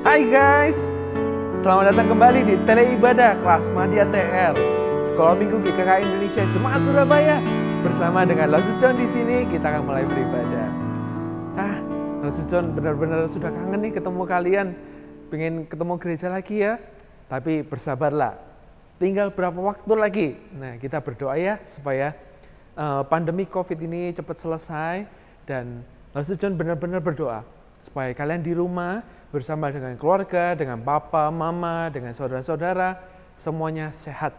Hai guys, selamat datang kembali di Tele Ibadah Kelas Madya TR Sekolah Minggu GKK Indonesia Jemaat Surabaya. Bersama dengan Lasu John di sini kita akan mulai beribadah. Lasu John benar-benar sudah kangen nih ketemu kalian, pengen ketemu gereja lagi ya. Tapi bersabarlah, tinggal berapa waktu lagi. Nah, kita berdoa ya supaya pandemi COVID ini cepat selesai, dan Lasu John benar-benar berdoa supaya kalian di rumah bersama dengan keluarga, dengan papa, mama, dengan saudara-saudara, semuanya sehat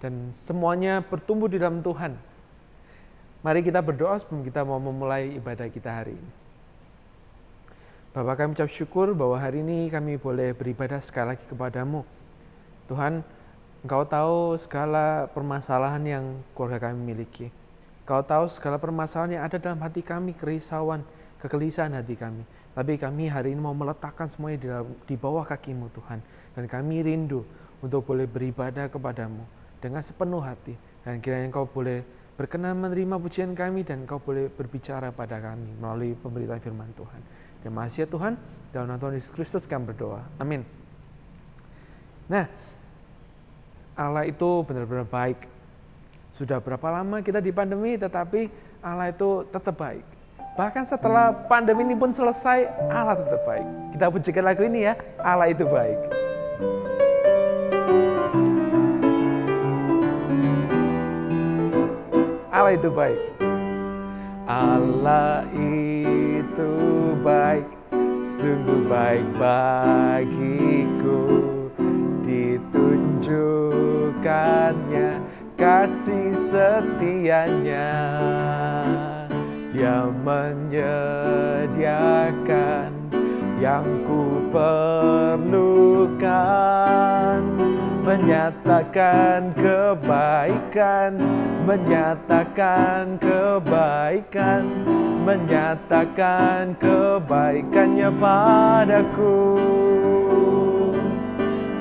dan semuanya bertumbuh di dalam Tuhan. Mari kita berdoa sebelum kita mau memulai ibadah kita hari ini. Bapa, kami ucap syukur bahwa hari ini kami boleh beribadah sekali lagi kepadamu. Tuhan, Engkau tahu segala permasalahan yang keluarga kami miliki. Engkau tahu segala permasalahan yang ada dalam hati kami, kerisauan, kegelisahan hati kami. Tapi kami hari ini mau meletakkan semuanya di bawah kaki-Mu Tuhan. Dan kami rindu untuk boleh beribadah kepadamu dengan sepenuh hati. Dan kiranya Engkau boleh berkenan menerima pujian kami dan Engkau boleh berbicara pada kami melalui pemberitaan firman Tuhan. Terima kasih ya Tuhan. Dalam nama Tuhan Yesus Kristus kami berdoa. Amin. Nah, Allah itu benar-benar baik. Sudah berapa lama kita di pandemi, tetapi Allah itu tetap baik. Bahkan setelah pandemi ini pun selesai, Allah tetap baik. Kita pujikan lagu ini ya, Allah itu baik. Allah itu baik. Allah itu baik, sungguh baik bagiku. Ditunjukkannya kasih setianya. Dia menyediakan yang ku perlukan, menyatakan kebaikan, menyatakan kebaikan, menyatakan kebaikannya padaku.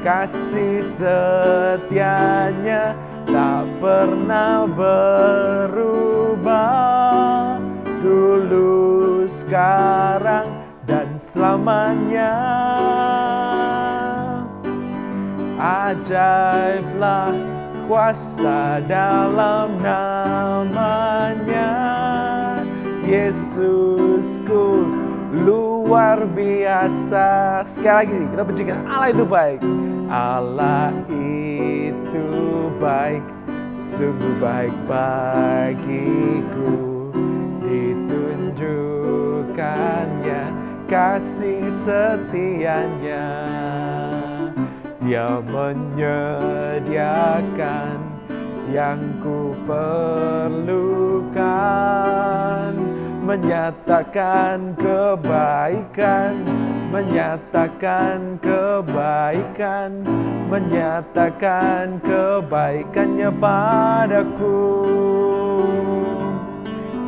Kasih setianya tak pernah berubah, dulu, sekarang, dan selamanya. Ajaiblah kuasa dalam namanya. Yesusku luar biasa. Sekali lagi kita pujikan Allah itu baik. Allah itu baik, sungguh baik bagiku. Ditunjukkannya kasih setianya. Dia menyediakan yang ku perlukan, menyatakan kebaikan, menyatakan kebaikan, menyatakan kebaikannya padaku.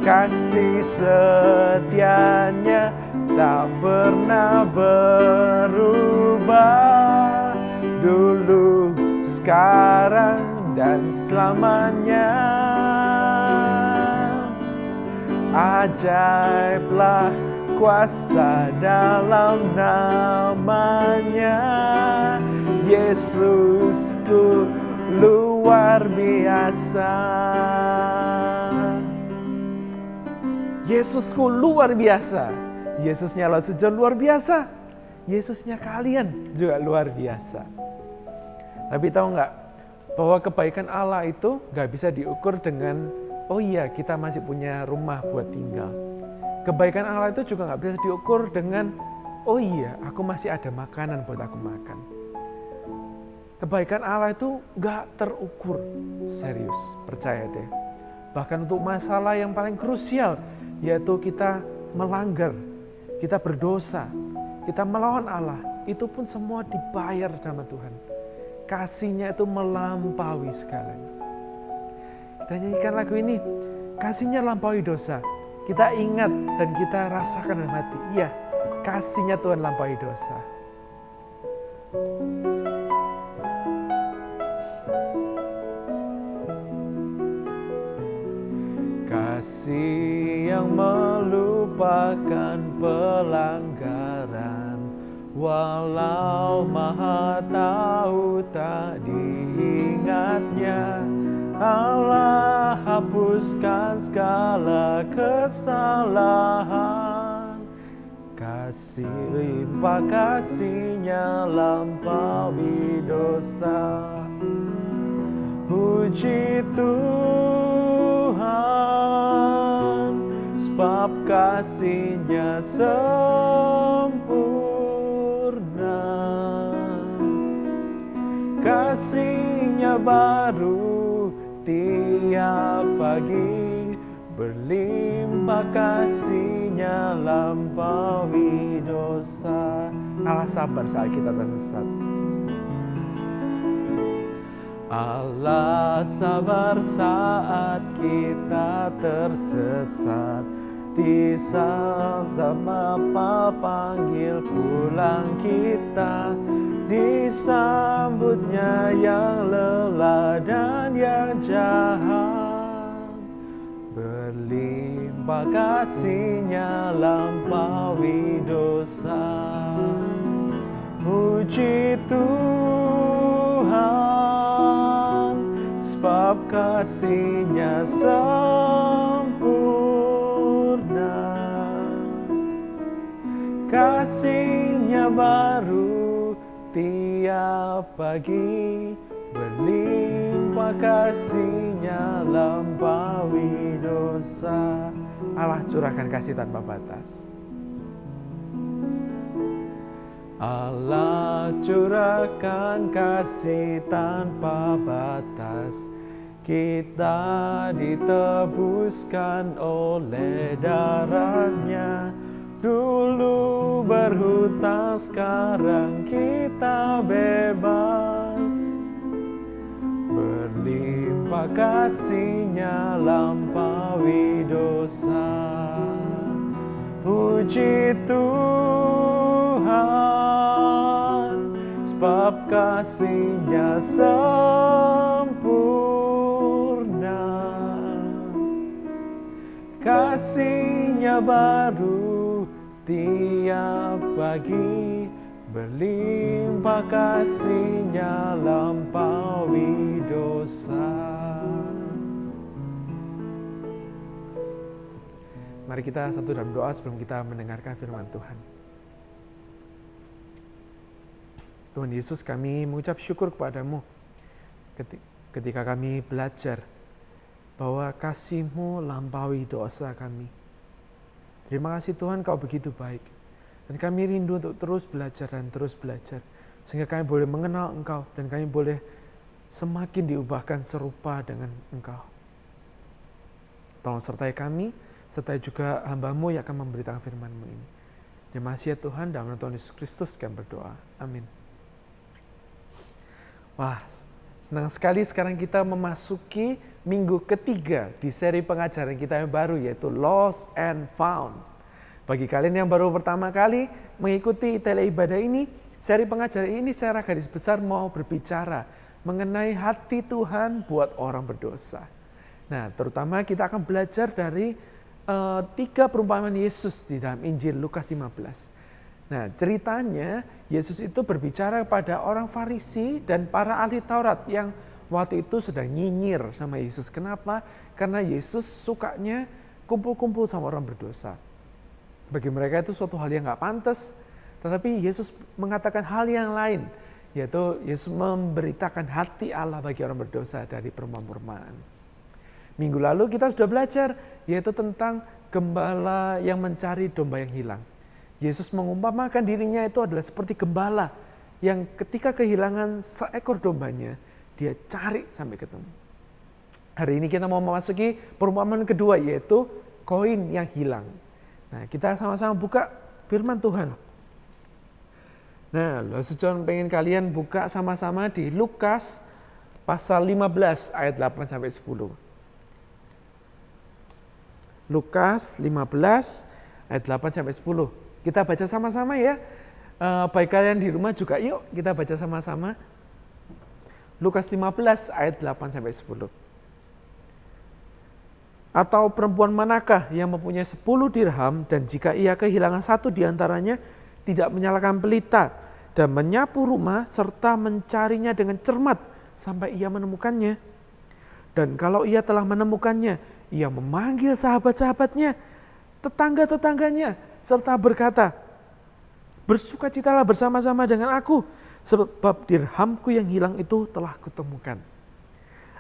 Kasih setianya tak pernah berubah, dulu, sekarang, dan selamanya. Ajaiblah kuasa dalam namanya. Yesusku luar biasa. Yesusku luar biasa. Yesusnya Lasu John luar biasa. Yesusnya kalian juga luar biasa. Tapi tahu nggak bahwa kebaikan Allah itu nggak bisa diukur dengan oh iya kita masih punya rumah buat tinggal. Kebaikan Allah itu juga nggak bisa diukur dengan oh iya aku masih ada makanan buat aku makan. Kebaikan Allah itu nggak terukur. Serius, percaya deh. Bahkan untuk masalah yang paling krusial, yaitu kita melanggar, kita berdosa, kita melawan Allah, itu pun semua dibayar sama Tuhan. Kasih-Nya itu melampaui segalanya. Kita nyanyikan lagu ini, kasih-Nya lampaui dosa. Kita ingat dan kita rasakan dalam hati, iya, kasih-Nya Tuhan lampaui dosa. Kasih yang melupakan pelanggaran, Walau Maha Tahu tak diingatnya, Allah hapuskan segala kesalahan. Kasih limpah kasih-Nya lampaui dosa. Puji Tuhan, sebab kasih-Nya sempurna. Kasih-Nya baru tiap pagi, berlimpah kasih-Nya lampaui dosa. Allah sabar saat kita tersesat. Allah sabar saat kita tersesat. Di sama panggil pulang kita, disambutnya yang lelah dan yang jahat. Berlimpah kasih-Nya lampaui dosa. Puji Tuhan, sebab kasih-Nya sempurna. Kasih-Nya baru tiap pagi, berlimpah kasih-Nya lampaui dosa. Allah curahkan kasih tanpa batas. Allah curahkan kasih tanpa batas. Kita ditebuskan oleh darah-Nya. Dulu berhutang, sekarang kita bebas. Berlimpah kasih-Nya lampaui dosa. Puji Tuhan, sebab kasih-Nya sempurna. Kasih-Nya baru tiap pagi, berlimpah kasih-Nya lampaui dosa. Mari kita satu dalam doa sebelum kita mendengarkan firman Tuhan. Tuhan Yesus, kami mengucap syukur kepada-Mu ketika kami belajar bahwa kasih-Mu lampaui dosa kami. Terima kasih Tuhan, Kau begitu baik. Dan kami rindu untuk terus belajar dan terus belajar. Sehingga kami boleh mengenal Engkau dan kami boleh semakin diubahkan serupa dengan Engkau. Tolong sertai kami, sertai juga hamba-Mu yang akan memberitakan firman-Mu ini. Terima kasih ya Tuhan, dalam nama Tuhan Yesus Kristus kami berdoa. Amin. Wah, senang sekali sekarang kita memasuki minggu ketiga di seri pengajaran kita yang baru, yaitu Lost and Found. Bagi kalian yang baru pertama kali mengikuti tele ibadah ini, seri pengajaran ini secara garis besar mau berbicara mengenai hati Tuhan buat orang berdosa. Nah, terutama kita akan belajar dari 3 perumpamaan Yesus di dalam Injil Lukas 15. Nah, ceritanya Yesus itu berbicara kepada orang Farisi dan para ahli Taurat yang waktu itu sedang nyinyir sama Yesus. Kenapa? Karena Yesus sukanya kumpul-kumpul sama orang berdosa. Bagi mereka itu suatu hal yang gak pantas. Tetapi Yesus mengatakan hal yang lain. Yaitu Yesus memberitakan hati Allah bagi orang berdosa dari perumpamaan-perumpamaan. Minggu lalu kita sudah belajar yaitu tentang gembala yang mencari domba yang hilang. Yesus mengumpamakan dirinya itu adalah seperti gembala yang ketika kehilangan seekor dombanya, dia cari sampai ketemu. Hari ini kita mau memasuki perumpamaan kedua, yaitu koin yang hilang. Nah, kita sama-sama buka firman Tuhan. Nah, Lost John pengen kalian buka sama-sama di Lukas pasal 15 ayat 8 sampai 10. Lukas 15 ayat 8 sampai 10. Kita baca sama-sama ya. Baik kalian di rumah juga, yuk kita baca sama-sama. Lukas 15 ayat 8 sampai 10. Atau perempuan manakah yang mempunyai 10 dirham dan jika ia kehilangan satu di antaranya, tidak menyalakan pelita, dan menyapu rumah serta mencarinya dengan cermat sampai ia menemukannya. Dan kalau ia telah menemukannya, ia memanggil sahabat-sahabatnya, tetangga-tetangganya, serta berkata, bersukacitalah bersama-sama dengan aku, sebab dirhamku yang hilang itu telah kutemukan.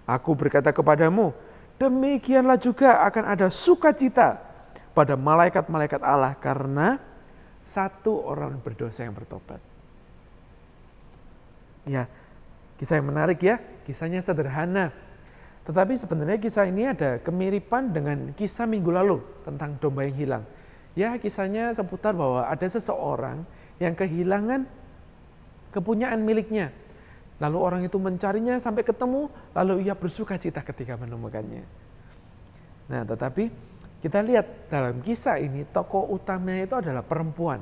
Aku berkata kepadamu, demikianlah juga akan ada sukacita pada malaikat-malaikat Allah karena satu orang berdosa yang bertobat. Ya, kisah yang menarik ya, kisahnya sederhana. Tetapi sebenarnya kisah ini ada kemiripan dengan kisah minggu lalu tentang domba yang hilang. Ya, kisahnya seputar bahwa ada seseorang yang kehilangan kepunyaan miliknya. Lalu orang itu mencarinya sampai ketemu, lalu ia bersuka cita ketika menemukannya. Nah, tetapi kita lihat dalam kisah ini tokoh utamanya itu adalah perempuan.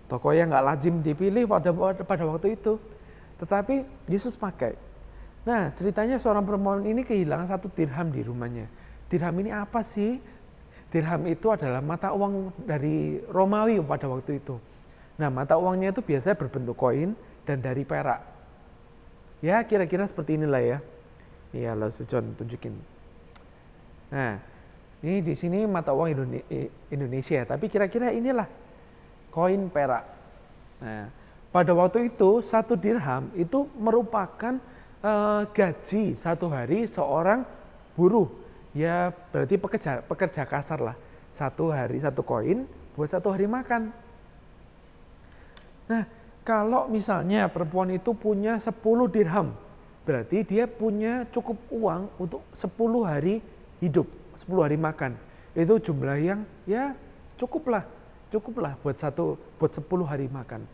Tokoh yang gak lazim dipilih pada waktu itu. Tetapi Yesus pakai. Nah, ceritanya seorang perempuan ini kehilangan 1 dirham di rumahnya. Dirham ini apa sih? Dirham itu adalah mata uang dari Romawi pada waktu itu. Nah, mata uangnya itu biasanya berbentuk koin dan dari perak. Ya, kira-kira seperti inilah ya. Iya, lalu John tunjukin. Nah, ini di sini mata uang Indonesia, tapi kira-kira inilah koin perak. Nah, pada waktu itu 1 dirham itu merupakan gaji 1 hari seorang buruh. Ya berarti pekerja kasar lah. 1 hari 1 koin buat 1 hari makan. Nah, kalau misalnya perempuan itu punya 10 dirham, berarti dia punya cukup uang untuk 10 hari hidup, 10 hari makan. Itu jumlah yang ya cukuplah buat 10 hari makan.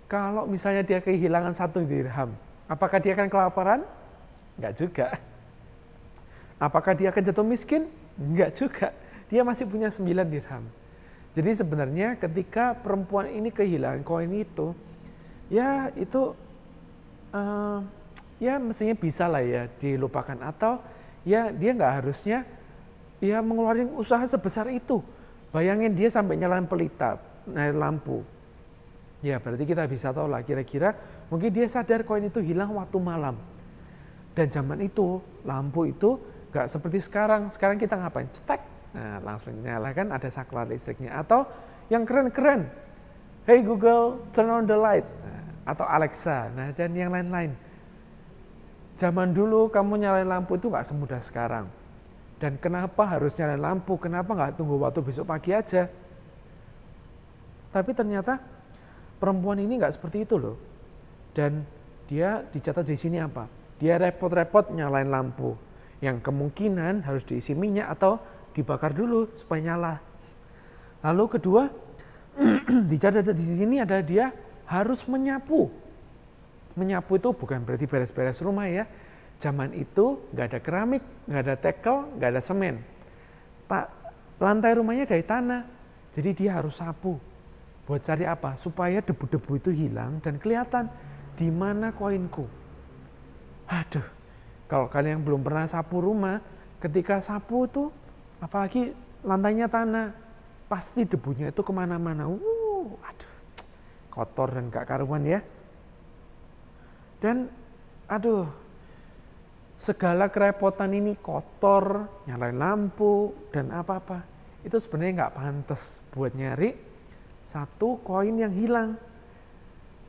Kalau misalnya dia kehilangan 1 dirham, apakah dia akan kelaparan? Enggak juga. Apakah dia akan jatuh miskin? Enggak juga. Dia masih punya 9 dirham. Jadi sebenarnya ketika perempuan ini kehilangan koin itu, ya itu ya mestinya bisa lah ya dilupakan. Atau ya dia nggak harusnya ya mengeluarkan usaha sebesar itu. Bayangin dia sampai nyalain pelita, nyalain lampu. Ya berarti kita bisa tahu lah kira-kira mungkin dia sadar koin itu hilang waktu malam. Dan zaman itu lampu itu gak seperti sekarang. Sekarang kita ngapain? Cetek. Nah langsung nyalakan ada saklar listriknya. Atau yang keren-keren. Hey Google, turn on the light. Nah, atau Alexa. Nah dan yang lain-lain. Zaman dulu kamu nyalain lampu itu gak semudah sekarang. Dan kenapa harus nyalain lampu? Kenapa gak tunggu waktu besok pagi aja? Tapi ternyata perempuan ini nggak seperti itu loh. Dan dia dicatat di sini apa? Dia repot-repot nyalain lampu. Yang kemungkinan harus diisi minyak atau dibakar dulu supaya nyala. Lalu kedua, dicatat di sini ada dia harus menyapu. Menyapu itu bukan berarti beres-beres rumah ya. Zaman itu nggak ada keramik, nggak ada tekel, nggak ada semen. Lantai rumahnya dari tanah. Jadi dia harus sapu. Buat cari apa? Supaya debu-debu itu hilang dan kelihatan di mana koinku. Aduh, kalau kalian yang belum pernah sapu rumah, ketika sapu itu, apalagi lantainya tanah, pasti debunya itu kemana-mana. Aduh, kotor dan gak karuan ya. Dan aduh, segala kerepotan ini kotor, nyalain lampu, dan apa-apa. Itu sebenarnya gak pantas buat nyari 1 koin yang hilang.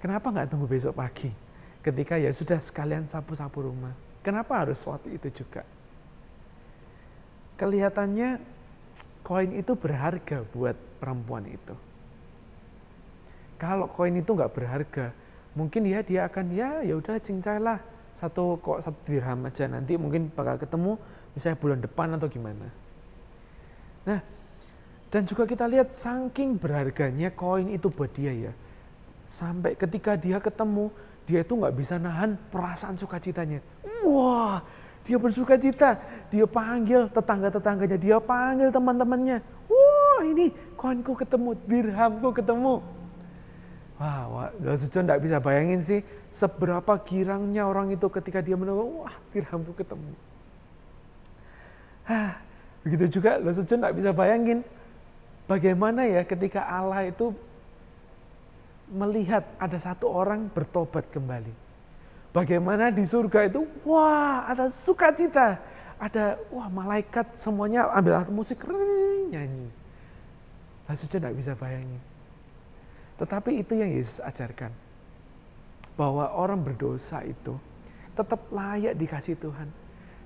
Kenapa nggak tunggu besok pagi? Ketika ya sudah sekalian sapu-sapu rumah. Kenapa harus waktu itu juga? Kelihatannya koin itu berharga buat perempuan itu. Kalau koin itu nggak berharga, mungkin dia akan ya udah cincailah 1 dirham aja. Nanti mungkin bakal ketemu misalnya bulan depan atau gimana. Nah, dan juga kita lihat saking berharganya koin itu buat dia ya. Sampai ketika dia ketemu, dia itu nggak bisa nahan perasaan sukacitanya. Wah, dia bersukacita. Dia panggil tetangga-tetangganya, dia panggil teman-temannya. Wah, ini koinku ketemu, dirhamku ketemu. Wah, John nggak bisa bayangin sih seberapa girangnya orang itu ketika dia menunggu, wah dirhamku ketemu. Begitu juga John nggak bisa bayangin bagaimana ya ketika Allah itu melihat ada satu orang bertobat kembali. Bagaimana di surga itu, wah ada sukacita, ada malaikat semuanya ambil alat musik, nyanyi. Lalu tidak bisa bayangin. Tetapi itu yang Yesus ajarkan. Bahwa orang berdosa itu tetap layak dikasih Tuhan.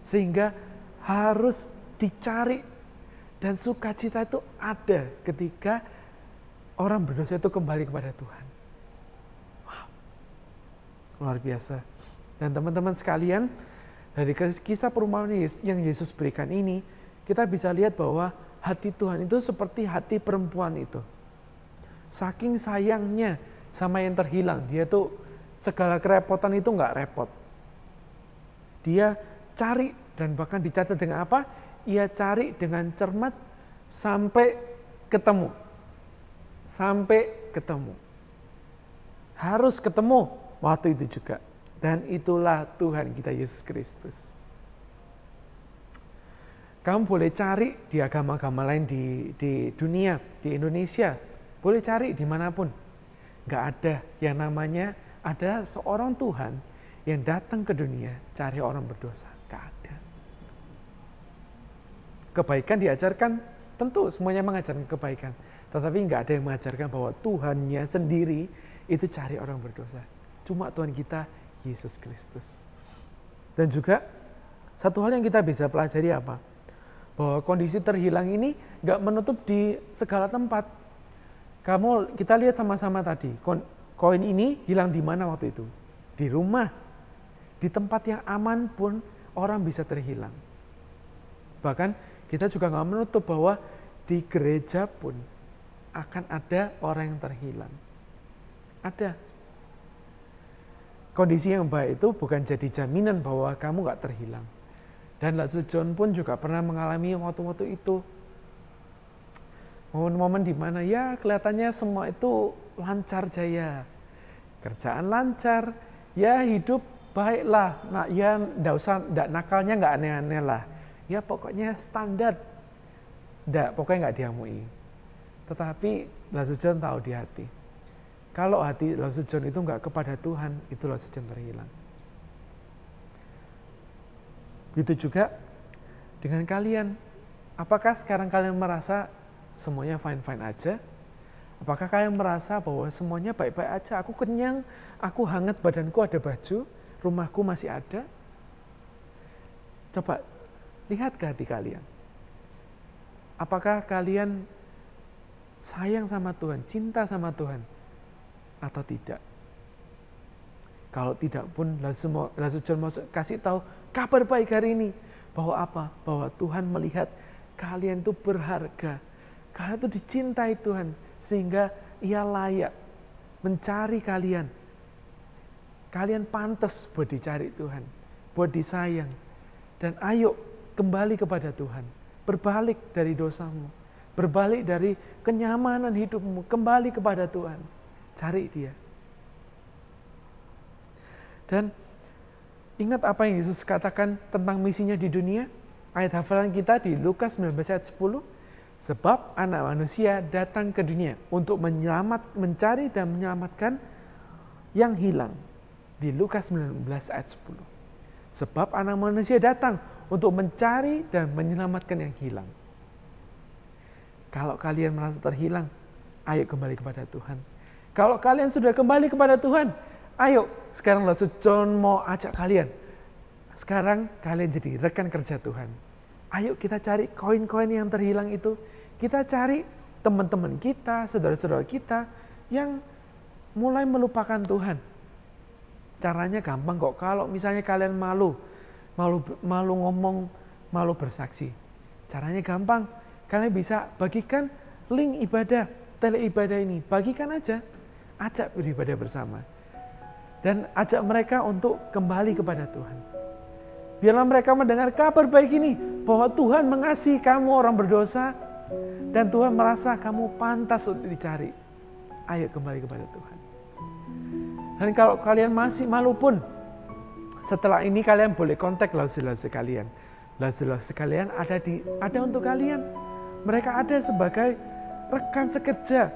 Sehingga harus dicari. Dan sukacita itu ada ketika orang berdosa itu kembali kepada Tuhan. Wow, luar biasa. Dan teman-teman sekalian, dari kisah perumpamaan yang Yesus berikan ini, kita bisa lihat bahwa hati Tuhan itu seperti hati perempuan itu. Saking sayangnya sama yang terhilang, dia tuh segala kerepotan itu nggak repot. Dia cari dan bahkan dicatat dengan apa? Ia cari dengan cermat sampai ketemu. Sampai ketemu. Harus ketemu waktu itu juga. Dan itulah Tuhan kita Yesus Kristus. Kamu boleh cari di agama-agama lain di dunia, di Indonesia. Boleh cari dimanapun. Gak ada yang namanya ada seorang Tuhan yang datang ke dunia cari orang berdosa. Gak ada. Kebaikan diajarkan, tentu semuanya mengajarkan kebaikan. Tetapi gak ada yang mengajarkan bahwa Tuhannya sendiri itu cari orang berdosa. Cuma Tuhan kita Yesus Kristus. Dan juga satu hal yang kita bisa pelajari apa? Bahwa kondisi terhilang ini gak menutup di segala tempat. Kita lihat sama-sama tadi, koin ini hilang di mana waktu itu? Di rumah. Di tempat yang aman pun orang bisa terhilang. Bahkan kita juga nggak menutup bahwa di gereja pun akan ada orang yang terhilang. Ada. Kondisi yang baik itu bukan jadi jaminan bahwa kamu nggak terhilang. Dan Rasul John pun juga pernah mengalami waktu-waktu itu. Momen-momen di mana ya kelihatannya semua itu lancar jaya. Kerjaan lancar, ya hidup baiklah. Nah, ya nakalnya nggak aneh-aneh lah. Ya pokoknya standar. Pokoknya nggak diamui. Tetapi Rasul John tahu di hati. Kalau hati Rasul John itu nggak kepada Tuhan, itu Rasul John terhilang. Begitu juga dengan kalian. Apakah sekarang kalian merasa semuanya fine-fine aja? Apakah kalian merasa bahwa semuanya baik-baik aja? Aku kenyang, aku hangat, badanku ada baju, rumahku masih ada? Coba lihat ke hati kalian. Apakah kalian sayang sama Tuhan, cinta sama Tuhan, atau tidak? Kalau tidak pun, Rasul John mau kasih tahu kabar baik hari ini. Bahwa apa? Bahwa Tuhan melihat kalian itu berharga. Kalian itu dicintai Tuhan. Sehingga ia layak mencari kalian. Kalian pantas buat dicari Tuhan. Buat disayang. Dan ayo kembali kepada Tuhan. Berbalik dari dosamu. Berbalik dari kenyamanan hidupmu. Kembali kepada Tuhan. Cari Dia. Dan ingat apa yang Yesus katakan tentang misinya di dunia? Ayat hafalan kita di Lukas 19 ayat 10. Sebab anak manusia datang ke dunia untuk mencari dan menyelamatkan yang hilang. Di Lukas 19 ayat 10. Sebab anak manusia datang untuk mencari dan menyelamatkan yang hilang. Kalau kalian merasa terhilang, ayo kembali kepada Tuhan. Kalau kalian sudah kembali kepada Tuhan, ayo sekarang Rasul John mau ajak kalian. Sekarang kalian jadi rekan kerja Tuhan. Ayo kita cari koin-koin yang terhilang itu. Kita cari teman-teman kita, saudara-saudara kita yang mulai melupakan Tuhan. Caranya gampang kok. Kalau misalnya kalian malu ngomong, malu bersaksi. Caranya gampang. Kalian bisa bagikan link ibadah, tele ibadah ini. Bagikan aja. Ajak beribadah bersama. Dan ajak mereka untuk kembali kepada Tuhan. Biarlah mereka mendengar kabar baik ini. Bahwa Tuhan mengasihi kamu orang berdosa. Dan Tuhan merasa kamu pantas untuk dicari. Ayo kembali kepada Tuhan. Dan kalau kalian masih malu pun. Setelah ini kalian boleh kontak laus-laus kalian. Laus-laus kalian ada untuk kalian. Mereka ada sebagai rekan sekerja.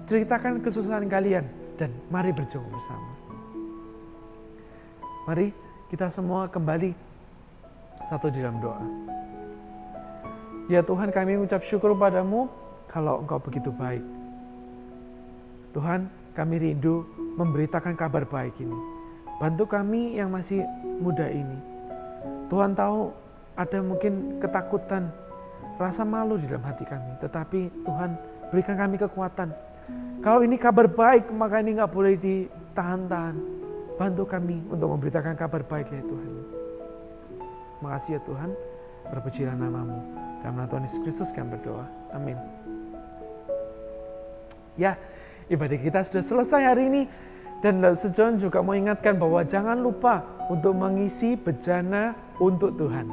ceritakan kesusahan kalian dan mari berjuang bersama. Mari kita semua kembali satu di dalam doa. Ya Tuhan, kami mengucap syukur padamu kalau Engkau begitu baik. Tuhan, kami rindu memberitakan kabar baik ini. Bantu kami yang masih muda ini. Tuhan tahu ada mungkin ketakutan, rasa malu di dalam hati kami. Tetapi Tuhan berikan kami kekuatan. Kalau ini kabar baik, maka ini gak boleh ditahan-tahan. Bantu kami untuk memberitakan kabar baik ya Tuhan. Makasih ya Tuhan, terpujilah namamu. Dalam nama Tuhan Yesus Kristus kami berdoa. Amin. Ya, ibadah kita sudah selesai hari ini. Dan Lalu John juga mau ingatkan bahwa jangan lupa untuk mengisi bejana untuk Tuhan.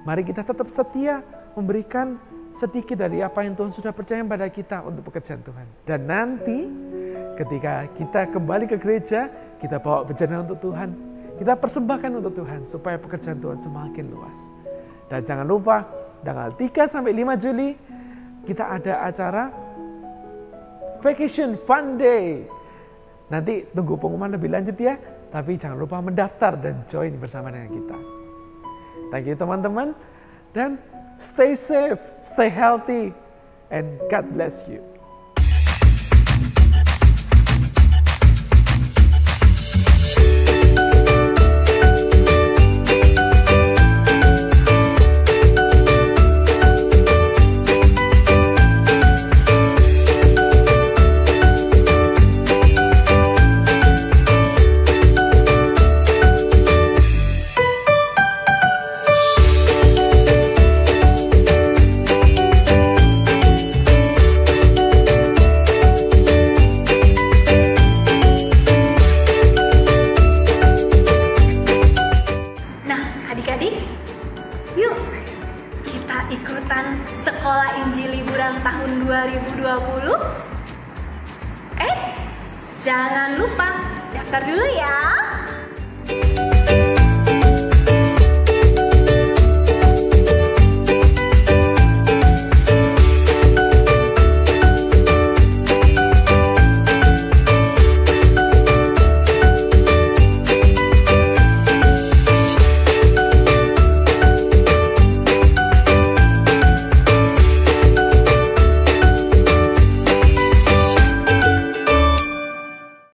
Mari kita tetap setia memberikan sedikit dari apa yang Tuhan sudah percaya pada kita untuk pekerjaan Tuhan. Dan nanti ketika kita kembali ke gereja, kita bawa bejana untuk Tuhan. Kita persembahkan untuk Tuhan supaya pekerjaan Tuhan semakin luas. Dan jangan lupa tanggal 3-5 Juli kita ada acara Vacation Fun Day. Nanti tunggu pengumuman lebih lanjut ya. Tapi jangan lupa mendaftar dan join bersama dengan kita. Thank you teman-teman. Dan stay safe, stay healthy, and God bless you. Ikutan Sekolah Injil Liburan tahun 2020. Jangan lupa daftar dulu ya.